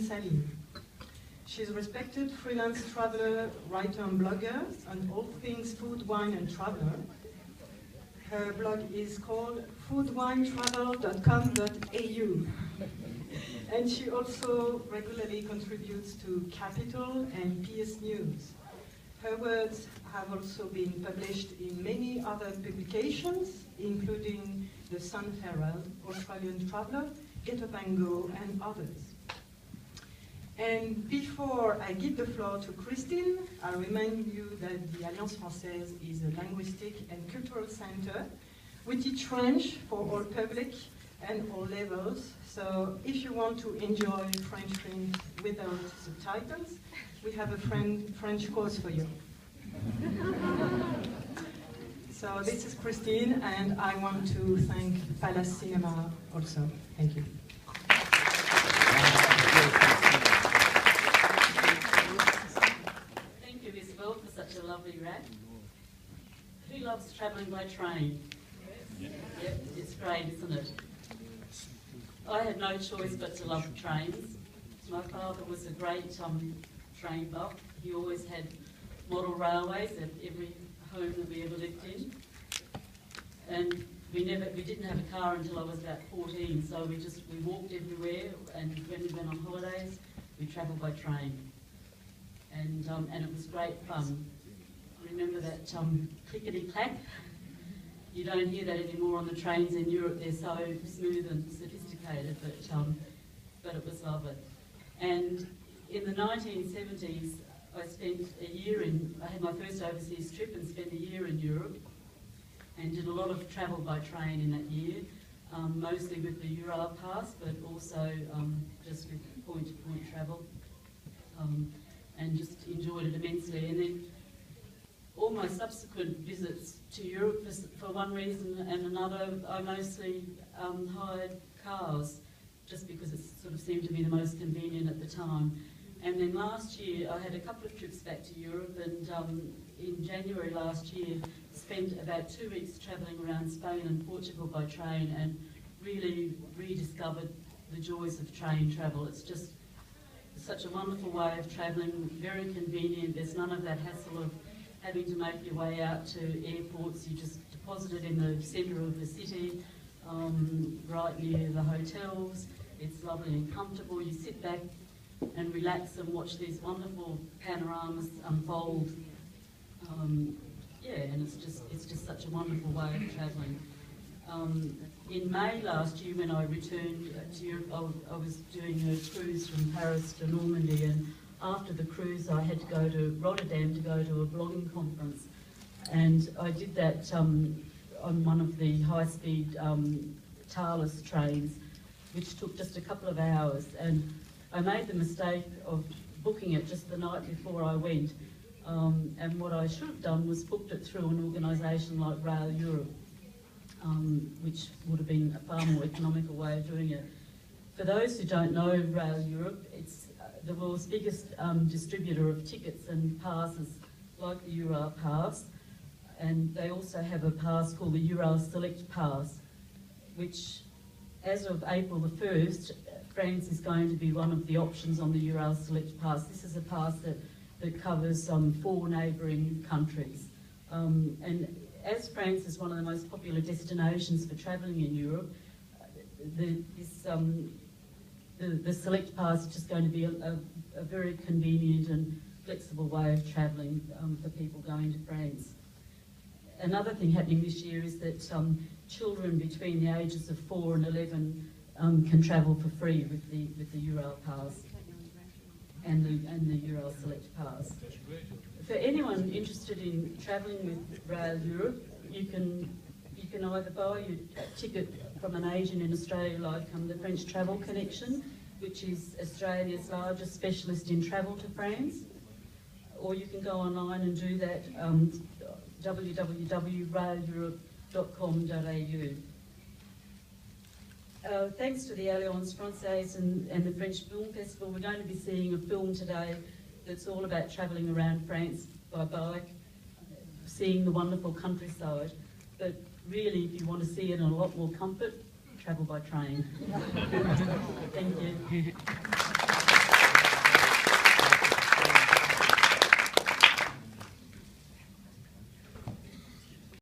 Salins. She's a respected freelance traveler, writer and blogger on all things food, wine and traveler. Her blog is called foodwinetravel.com.au. And she also regularly contributes to Capital and PS News. Her words have also been published in many other publications, including the Sun Herald, Australian Traveller, Get Up and Go, and others. And before I give the floor to Christine, I remind you that the Alliance Française is a linguistic and cultural center. We teach French for all public and all levels. So if you want to enjoy French films without subtitles, we have a French course for you. So this is Christine, and I want to thank Palace Cinema also. Thank you. Thank you, Isabel, for such a lovely rap. Who loves travelling by train? Yep, it's great, isn't it? I had no choice but to love trains. My father was a great train buff. He always had model railways at every home that we ever lived in. And we didn't have a car until I was about 14, so we walked everywhere, and when we went on holidays, we travelled by train. And it was great fun. Remember that clickety-clack? You don't hear that anymore on the trains in Europe. They're so smooth and sophisticated, but it was lovely. And in the 1970s, I had my first overseas trip and spent a year in Europe, and did a lot of travel by train in that year, mostly with the Ural Pass, but also just with point-to-point travel, and just enjoyed it immensely. And then all my subsequent visits to Europe, for one reason and another, I mostly hired cars, just because it sort of seemed to be the most convenient at the time. And then last year, I had a couple of trips back to Europe, and in January last year, spent about 2 weeks travelling around Spain and Portugal by train, and really rediscovered the joys of train travel. It's just such a wonderful way of travelling, very convenient. There's none of that hassle of having to make your way out to airports. You just deposit it in the centre of the city, right near the hotels. It's lovely and comfortable. You sit back and relax and watch these wonderful panoramas unfold. Yeah, and it's just such a wonderful way of travelling. In May last year, when I returned to Europe, I was doing a cruise from Paris to Normandy, and after the cruise I had to go to Rotterdam to go to a blogging conference, and I did that on one of the high-speed Thalys trains, which took just a couple of hours, and I made the mistake of booking it just the night before I went, and what I should have done was booked it through an organisation like Rail Europe, which would have been a far more economical way of doing it. For those who don't know Rail Europe, it's the world's biggest distributor of tickets and passes, like the Ural Pass, and they also have a pass called the Ural Select Pass, which, as of April the 1st, France is going to be one of the options on the Ural Select Pass. This is a pass that covers 4 neighbouring countries. And as France is one of the most popular destinations for travelling in Europe, the Select Pass is just going to be a very convenient and flexible way of travelling for people going to France. Another thing happening this year is that children between the ages of 4 and 11 can travel for free with the Ural Pass and the Ural Select Pass. For anyone interested in travelling with Rail Europe, you can either buy a ticket from an agent in Australia like the French Travel Connection, which is Australia's largest specialist in travel to France, or you can go online and do that, www.raileurope.com.au. Thanks to the Alliance Française and the French Film Festival, we're going to be seeing a film today that's all about travelling around France by bike, seeing the wonderful countryside. But really, if you want to see it in a lot more comfort, travel by train. Thank you.